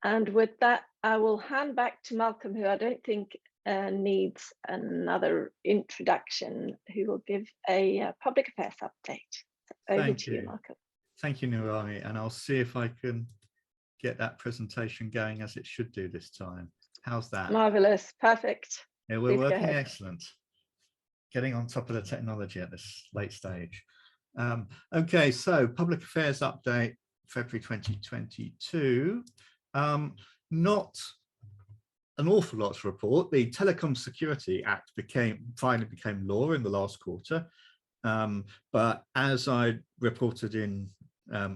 And with that, I will hand back to Malcolm, who I don't think needs another introduction, who will give a public affairs update. So over to you, Malcolm. Thank you, Nurani, and I'll see if I can get that presentation going as it should do this time. How's that? Marvelous, perfect. Yeah, we're working excellent. Getting on top of the technology at this late stage. Okay, so public affairs update, February 2022. Not an awful lot to report. The Telecom Security Act finally became law in the last quarter. But as I reported in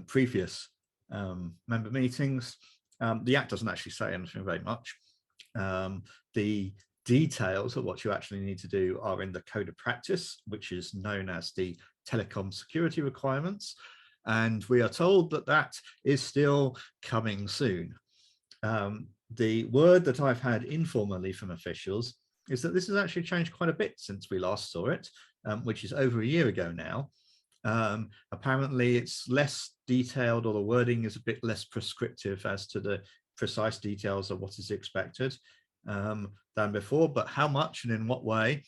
previous member meetings, the Act doesn't actually say anything very much. The details of what you actually need to do are in the Code of Practice, which is known as the Telecom Security Requirements. And we are told that that is still coming soon. The word that I've had informally from officials is that this has actually changed quite a bit since we last saw it, which is over a year ago now. Apparently it's less detailed, or the wording is a bit less prescriptive as to the precise details of what is expected than before, but how much and in what way,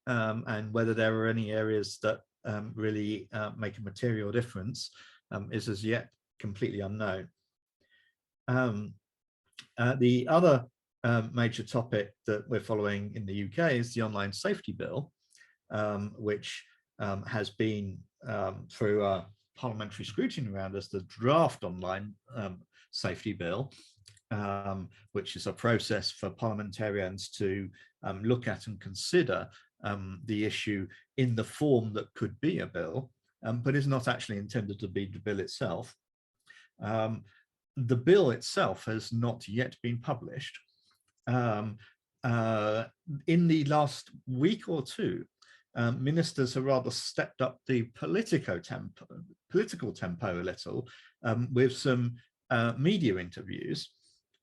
and whether there are any areas that really make a material difference is as yet completely unknown. The other major topic that we're following in the UK is the Online Safety Bill, which has been through parliamentary scrutiny around as the draft Online Safety Bill, which is a process for parliamentarians to look at and consider the issue in the form that could be a bill, but is not actually intended to be the bill itself. The bill itself has not yet been published. In the last week or two, ministers have rather stepped up the political tempo a little with some media interviews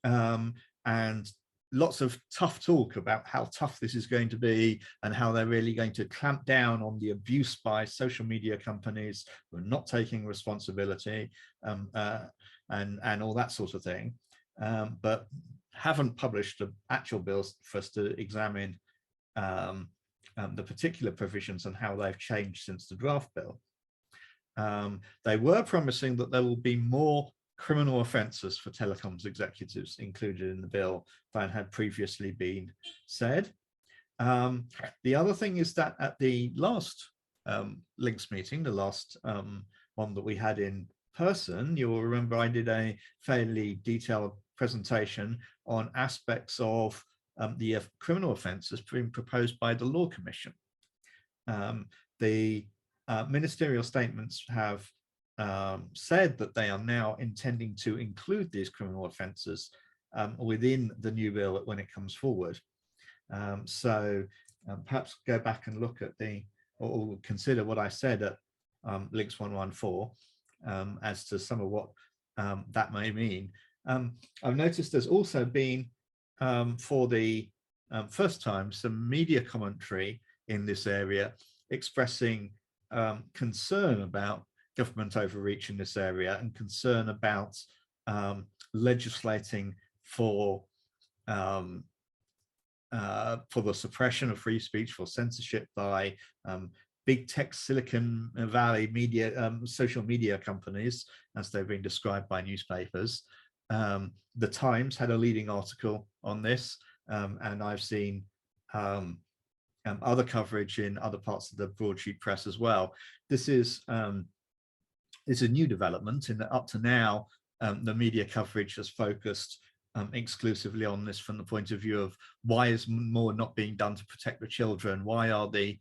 and lots of tough talk about how tough this is going to be and how they're really going to clamp down on the abuse by social media companies who are not taking responsibility and all that sort of thing, but haven't published the actual bills for us to examine the particular provisions and how they've changed since the draft bill. They were promising that there will be more criminal offences for telecoms executives included in the bill than had previously been said. The other thing is that at the last LINX meeting, the last one that we had in person, you will remember I did a fairly detailed presentation on aspects of the criminal offences being proposed by the Law Commission. The ministerial statements have said that they are now intending to include these criminal offences within the new bill when it comes forward. So perhaps go back and look at or consider what I said at LINX115 as to some of what that may mean. I've noticed there's also been, for the first time, some media commentary in this area expressing concern about government overreach in this area and concern about legislating for the suppression of free speech, for censorship by big tech Silicon Valley media, social media companies, as they've been described by newspapers. The Times had a leading article on this, and I've seen other coverage in other parts of the broadsheet press as well. This is a new development in that up to now, the media coverage has focused exclusively on this from the point of view of why is more not being done to protect the children? Why are the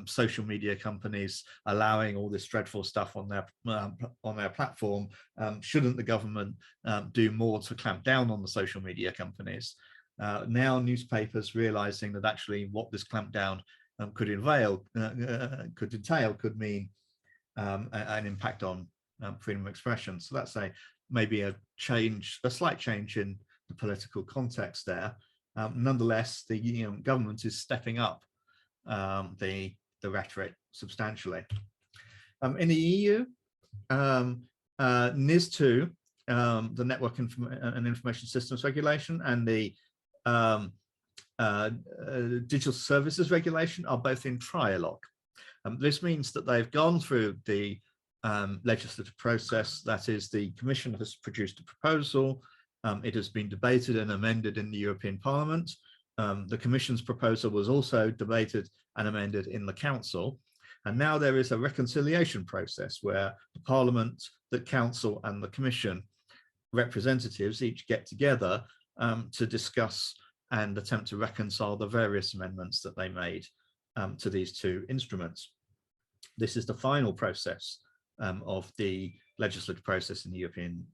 social media companies allowing all this dreadful stuff on their platform? Shouldn't the government do more to clamp down on the social media companies? Now newspapers realizing that actually what this clampdown could entail could mean an impact on freedom of expression. So that's maybe a slight change in the political context there. Nonetheless, the government is stepping up the rhetoric substantially. In the EU, Niz II Network and Information Systems Regulation and the Digital Services Regulation are both in trialogue. This means that they've gone through the legislative process. That is, the Commission has produced a proposal. It has been debated and amended in the European Parliament. The Commission's proposal was also debated and amended in the Council. And now there is a reconciliation process where the Parliament, the Council and the Commission representatives each get together to discuss and attempt to reconcile the various amendments that they made to these two instruments. This is the final process of the legislative process in the European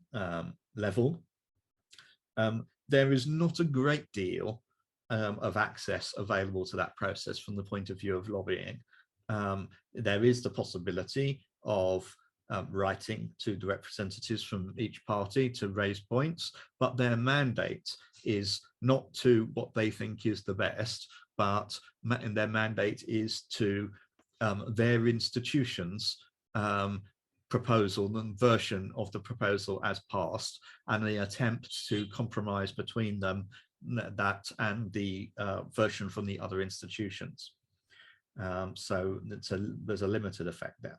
level. There is not a great deal of access available to that process from the point of view of lobbying. There is the possibility of writing to the representatives from each party to raise points, but their mandate is not to what they think is the best, but their mandate is to their institutions' proposal and version of the proposal as passed, and the attempt to compromise between them, that and the version from the other institutions. So there's a limited effect there.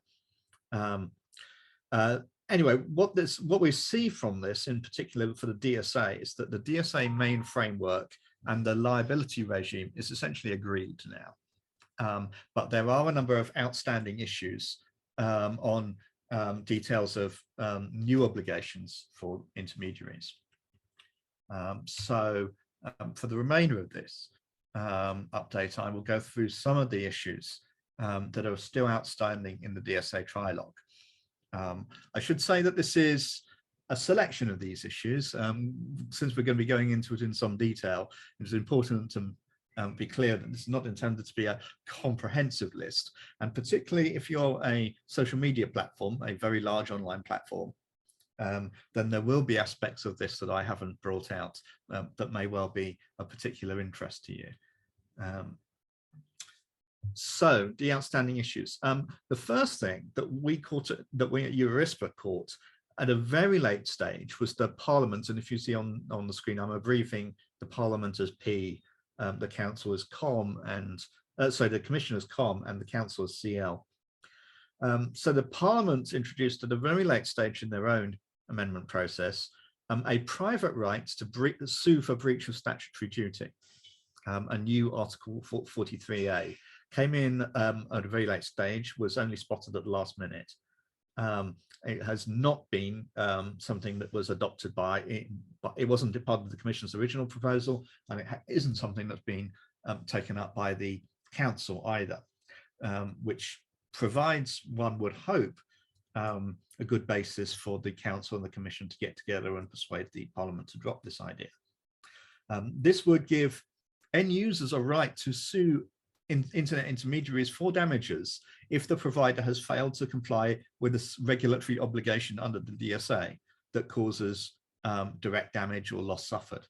Anyway, what we see from this, in particular for the DSA, is that the DSA main framework and the liability regime is essentially agreed now. But there are a number of outstanding issues on details of new obligations for intermediaries. For the remainder of this update, I will go through some of the issues that are still outstanding in the DSA Trialogue. I should say that this is a selection of these issues. Since we're going to be going into it in some detail, it's important to be clear that this is not intended to be a comprehensive list. And particularly if you're a social media platform, a very large online platform, then there will be aspects of this that I haven't brought out that may well be of particular interest to you. So the outstanding issues. The first thing that we at EuroISPA caught at a very late stage was the Parliament, and if you see on the screen, I'm abbreviating the Parliament as P, the Council as COM, and the Commission as COM, and the Council as CL. So the Parliament introduced at a very late stage in their own amendment process a private right to sue for breach of statutory duty. A new Article 43A came in at a very late stage, was only spotted at the last minute. It has not been something that was adopted but it wasn't part of the Commission's original proposal, and it isn't something that's been taken up by the Council either, which provides, one would hope, a good basis for the Council and the Commission to get together and persuade the Parliament to drop this idea. This would give end users a right to sue internet intermediaries for damages if the provider has failed to comply with a regulatory obligation under the DSA that causes direct damage or loss suffered.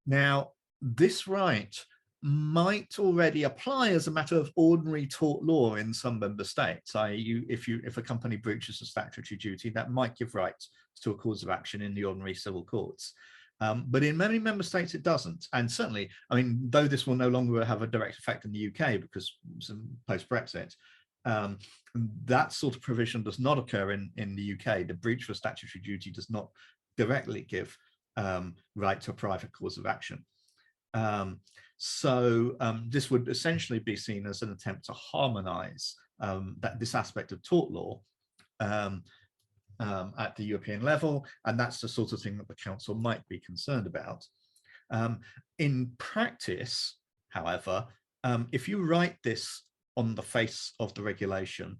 Now, this right might already apply as a matter of ordinary tort law in some member states, i.e. if a company breaches a statutory duty, that might give rights to a cause of action in the ordinary civil courts. But in many member states it doesn't, and certainly, I mean, though this will no longer have a direct effect in the UK because post-Brexit, that sort of provision does not occur in the UK. The breach of statutory duty does not directly give right to a private cause of action. This would essentially be seen as an attempt to harmonise this aspect of tort law at the European level, and that's the sort of thing that the Council might be concerned about. In practice, however, if you write this on the face of the regulation,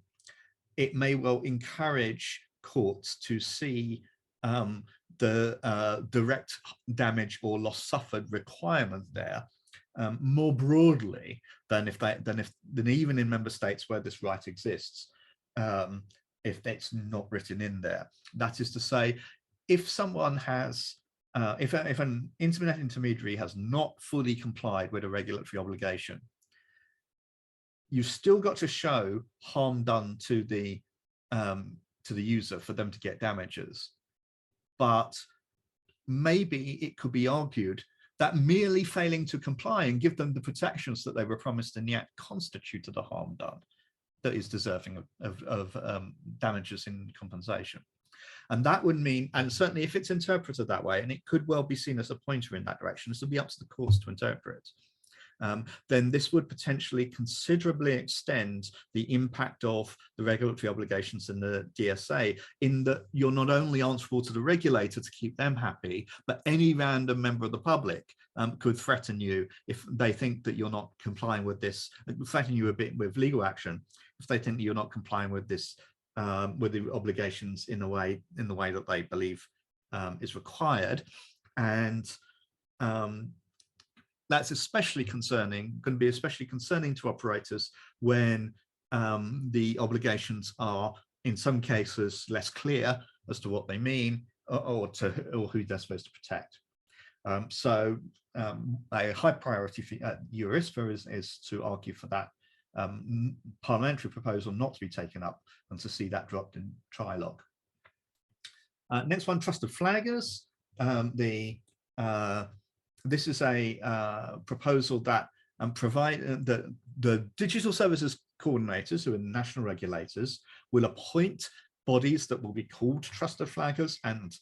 it may well encourage courts to see the direct damage or loss suffered requirement there more broadly than even in member states where this right exists, if it's not written in there. That is to say, if someone has, if an internet intermediary has not fully complied with a regulatory obligation, you've still got to show harm done to the user for them to get damages. but maybe it could be argued that merely failing to comply and give them the protections that they were promised in the Act constituted a harm done that is deserving of damages in compensation. And that would mean, and certainly if it's interpreted that way, and it could well be seen as a pointer in that direction, this would be up to the courts to interpret, then this would potentially considerably extend the impact of the regulatory obligations in the DSA, in that you're not only answerable to the regulator to keep them happy, but any random member of the public could threaten you if they think that you're not complying with this, threaten you a bit with legal action, if they think that you're not complying with this, with the obligations in the way that they believe is required. And that's especially concerning, going to be especially concerning to operators when the obligations are, in some cases, less clear as to what they mean or who they're supposed to protect. So a high priority for Eurista is to argue for that parliamentary proposal not to be taken up and to see that dropped in trialogue. Next one, trusted flaggers. This is a proposal that provide the digital services coordinators, who are national regulators, will appoint bodies that will be called trusted flaggers, and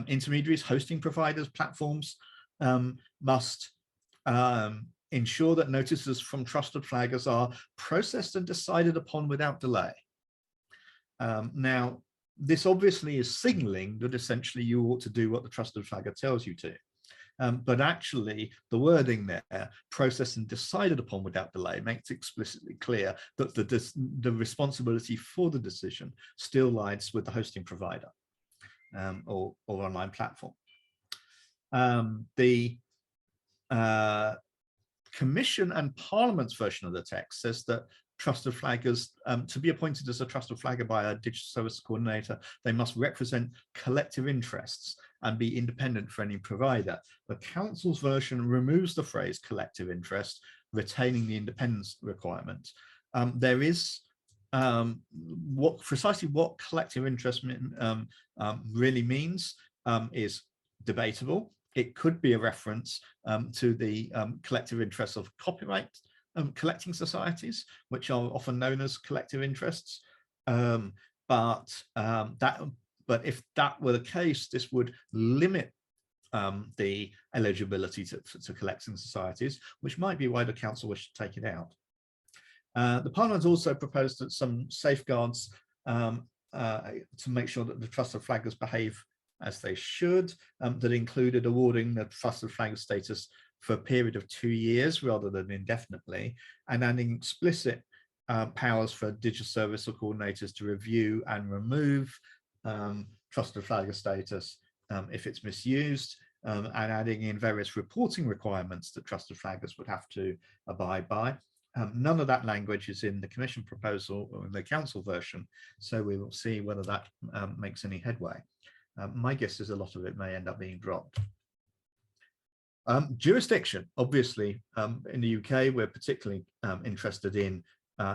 intermediaries, hosting providers, platforms must ensure that notices from trusted flaggers are processed and decided upon without delay. Now, this obviously is signaling that essentially you ought to do what the trusted flagger tells you to. But actually, the wording there, processed and decided upon without delay, makes explicitly clear that the responsibility for the decision still lies with the hosting provider or online platform. The Commission and Parliament's version of the text says that trusted flaggers, to be appointed as a trusted flagger by a digital service coordinator, they must represent collective interests and be independent for any provider. The Council's version removes the phrase collective interest, retaining the independence requirement. There is precisely what collective interest really means is debatable. It could be a reference to the collective interests of copyright collecting societies, which are often known as collective interests. But if that were the case, this would limit the eligibility to collecting societies, which might be why the council wished to take it out. The Parliament also proposed that some safeguards to make sure that the trusted flaggers behave as they should, that included awarding the trusted flagger status for a period of 2 years rather than indefinitely, and adding explicit powers for digital service coordinators to review and remove trusted flagger status if it's misused, and adding in various reporting requirements that trusted flaggers would have to abide by. None of that language is in the Commission proposal or in the Council version, so we will see whether that makes any headway. My guess is a lot of it may end up being dropped. Jurisdiction, obviously, in the UK, we're particularly interested in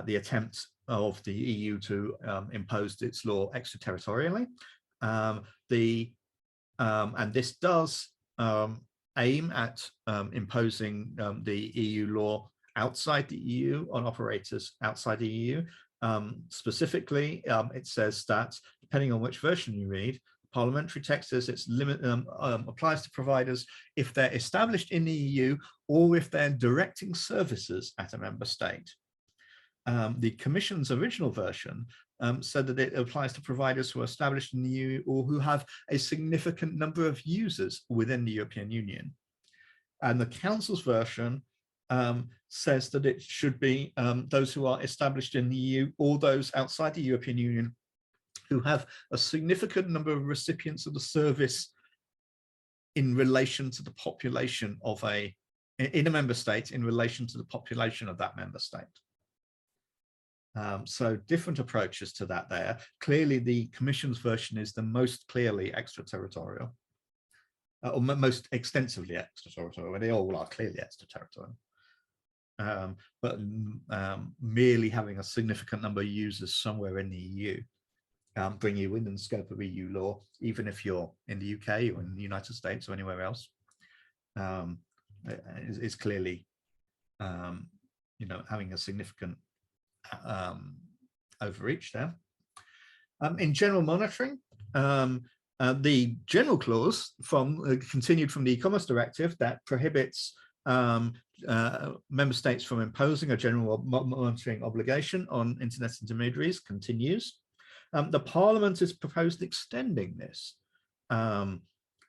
the attempt of the EU to impose its law extraterritorially. And this does aim at imposing the EU law outside the EU on operators outside the EU. Specifically, it says that, depending on which version you read, parliamentary text says its limit applies to providers if they're established in the EU or if they're directing services at a member state. The Commission's original version said that it applies to providers who are established in the EU or who have a significant number of users within the European Union. And the Council's version says that it should be those who are established in the EU or those outside the European Union who have a significant number of recipients of the service in relation to the population of in a member state in relation to the population of that member state. So different approaches to that there. Clearly, the Commission's version is the most clearly extraterritorial, or most extensively extraterritorial, and they all are clearly extraterritorial. But merely having a significant number of users somewhere in the EU bring you within the scope of EU law, even if you're in the UK or in the United States or anywhere else, is clearly, having a significant overreach there. In general monitoring, the general clause continued from the e-commerce directive that prohibits member states from imposing a general monitoring obligation on internet intermediaries continues. The Parliament has proposed extending this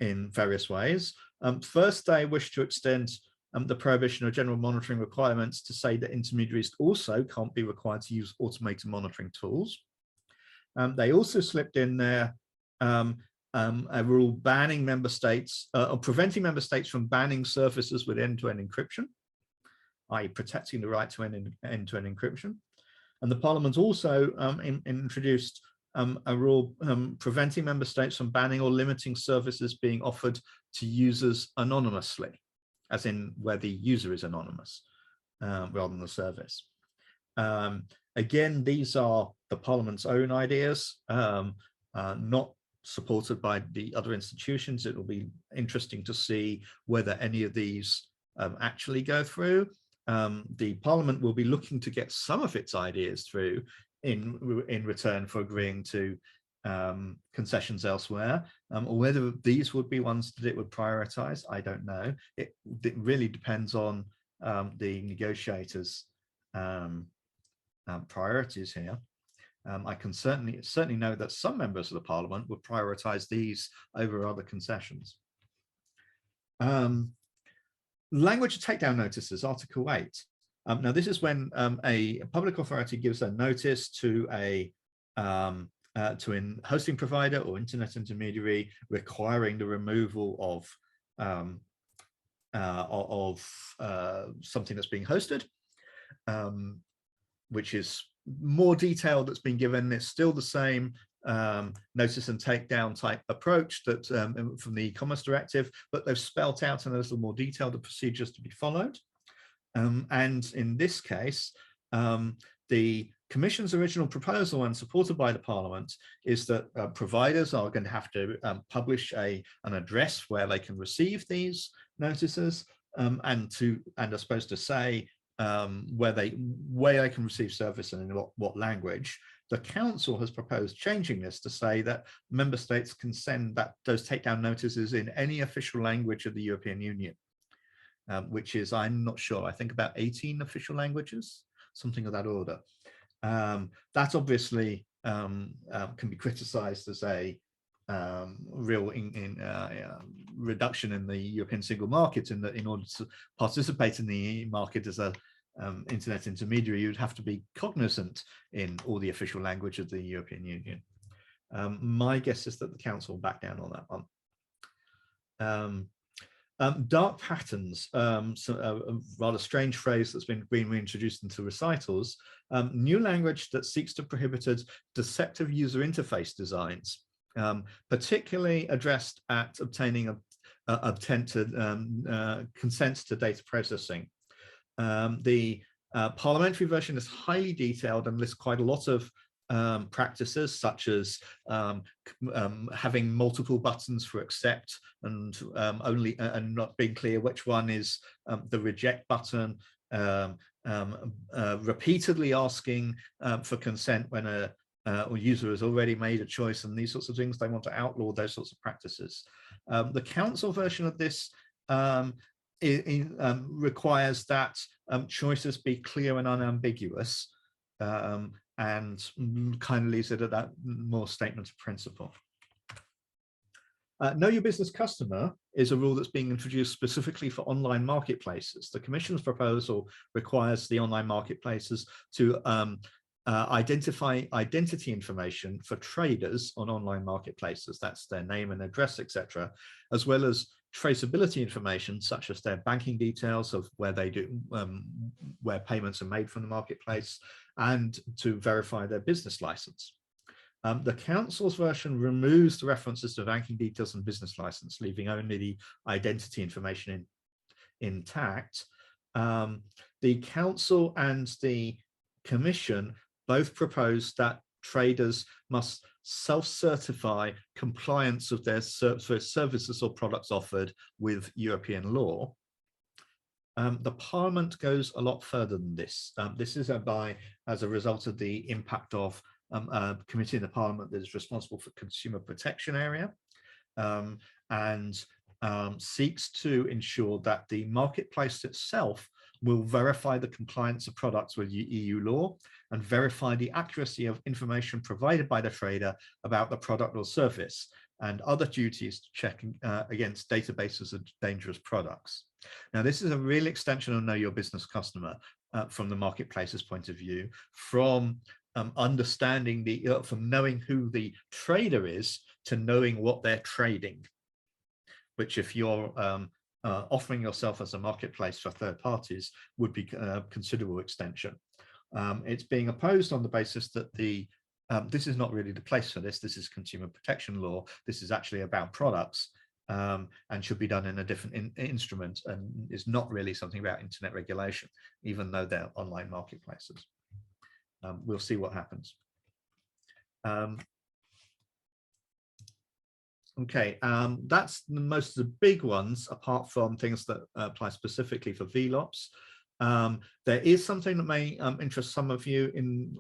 in various ways. First, they wish to extend the prohibition of general monitoring requirements to say that intermediaries also can't be required to use automated monitoring tools. They also slipped in there a rule banning member states or preventing member states from banning services with end-to-end encryption, i.e. protecting the right to end-to-end encryption. And the Parliament also introduced a rule preventing member states from banning or limiting services being offered to users anonymously, as in where the user is anonymous rather than the service. Again, these are the Parliament's own ideas, not supported by the other institutions. It will be interesting to see whether any of these actually go through. The Parliament will be looking to get some of its ideas through in return for agreeing to concessions elsewhere, or whether these would be ones that it would prioritize, I don't know. It really depends on the negotiators' priorities here. I can certainly know that some members of the Parliament would prioritize these over other concessions. Language of takedown notices, Article 8. Now, this is when a public authority gives a notice to a hosting provider or internet intermediary requiring the removal of something that's being hosted, which is more detail that's been given. It's still the same notice and takedown type approach that from the e-commerce directive, but they've spelt out in a little more detail the procedures to be followed. And in this case, the Commission's original proposal, and supported by the Parliament, is that providers are going to have to publish an address where they can receive these notices, and are supposed to say where they can receive service and in what language. The Council has proposed changing this to say that member states can send those takedown notices in any official language of the European Union, which is, I'm not sure, I think about 18 official languages, something of that order. That obviously can be criticised as a real reduction in the European single market, in that in order to participate in the market as a internet intermediary, you'd have to be cognizant in all the official language of the European Union. My guess is that the Council will back down on that one. Dark patterns, so a rather strange phrase that's been reintroduced into recitals. New language that seeks to prohibit deceptive user interface designs, particularly addressed at obtaining consents to data processing. The parliamentary version is highly detailed and lists quite a lot of practices, such as having multiple buttons for accept and not being clear which one is the reject button, repeatedly asking for consent when a user has already made a choice, and these sorts of things. They want to outlaw those sorts of practices. The Council version of this requires that choices be clear and unambiguous, and kind of leaves it at that more statement of principle. Know your business customer is a rule that's being introduced specifically for online marketplaces. The Commission's proposal requires the online marketplaces to identify identity information for traders on online marketplaces. That's their name and address, etc., as well as traceability information such as their banking details of where they do where payments are made from the marketplace, and to verify their business license. The Council's version removes the references to banking details and business license, leaving only the identity information intact. The Council and the Commission both propose that traders must self-certify compliance of their services or products offered with European law. The Parliament goes a lot further than this. This is as a result of the impact of a committee in the Parliament that is responsible for consumer protection area, and seeks to ensure that the marketplace itself will verify the compliance of products with EU law and verify the accuracy of information provided by the trader about the product or service, and other duties to check against databases of dangerous products. Now, this is a real extension of Know Your Business Customer from the marketplace's point of view, from understanding from knowing who the trader is to knowing what they're trading, which if you're offering yourself as a marketplace for third parties would be a considerable extension. It's being opposed on the basis that this is not really the place for this. This is consumer protection law. This is actually about products and should be done in a different instrument, and is not really something about internet regulation, even though they're online marketplaces. We'll see what happens. Okay, that's most of the big ones, apart from things that apply specifically for VLOPs. There is something that may interest some of you in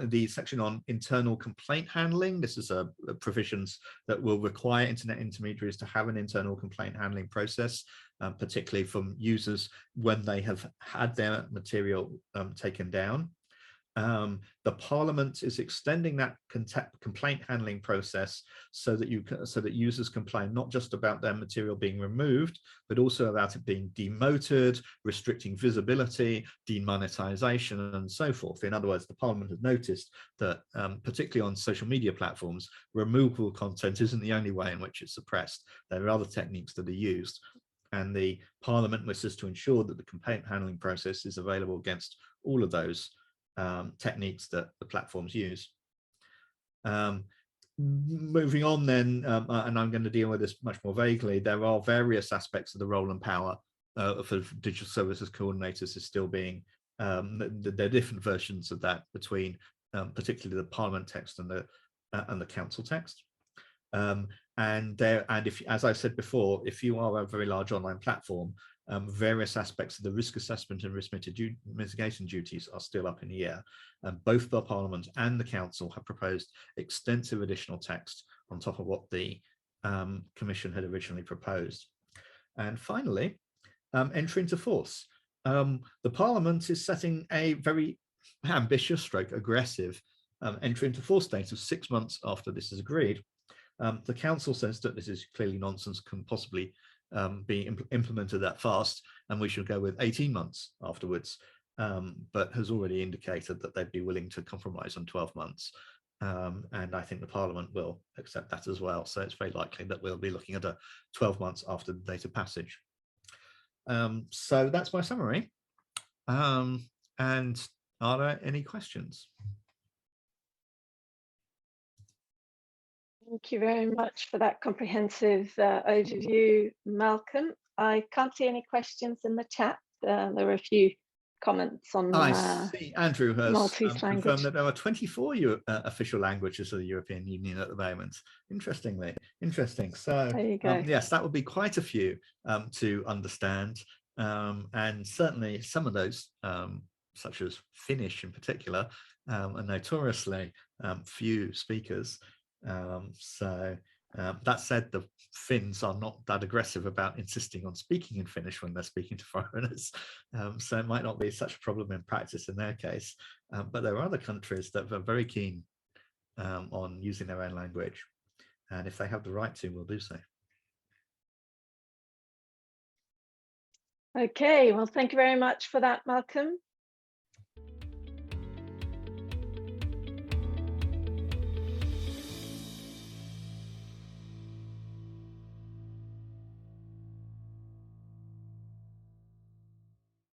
the section on internal complaint handling. This is provisions that will require internet intermediaries to have an internal complaint handling process, particularly from users when they have had their material taken down. The Parliament is extending that complaint handling process so that users complain not just about their material being removed, but also about it being demoted, restricting visibility, demonetization, and so forth. In other words, the Parliament has noticed that, particularly on social media platforms, removable content isn't the only way in which it's suppressed. There are other techniques that are used, and the Parliament wishes to ensure that the complaint handling process is available against all of those techniques that the platforms use. Moving on then, and I'm going to deal with this much more vaguely, there are various aspects of the role and power for digital services coordinators is still being, there are different versions of that between particularly the Parliament text and the Council text. If, as I said before, if you are a very large online platform, various aspects of the risk assessment and risk mitigation duties are still up in the air. Both the Parliament and the Council have proposed extensive additional text on top of what the Commission had originally proposed. And finally, entry into force. The Parliament is setting a very ambitious stroke aggressive entry into force date of 6 months after this is agreed. The Council says that this is clearly nonsense, can possibly be implemented that fast, and we should go with 18 months afterwards, but has already indicated that they'd be willing to compromise on 12 months. And I think the Parliament will accept that as well. So it's very likely that we'll be looking at a 12 months after the date of passage. So that's my summary. And are there any questions? Thank you very much for that comprehensive overview, Malcolm. I can't see any questions in the chat. There are a few comments on I see Andrew has confirmed that there are 24 official languages of the European Union at the moment. Interesting. So there you go. Yes, that would be quite a few to understand. And certainly some of those, such as Finnish in particular, are notoriously few speakers. That said, the Finns are not that aggressive about insisting on speaking in Finnish when they're speaking to foreigners, so it might not be such a problem in practice in their case, but there are other countries that are very keen on using their own language, and if they have the right to, will do so. Okay, well, thank you very much for that, Malcolm.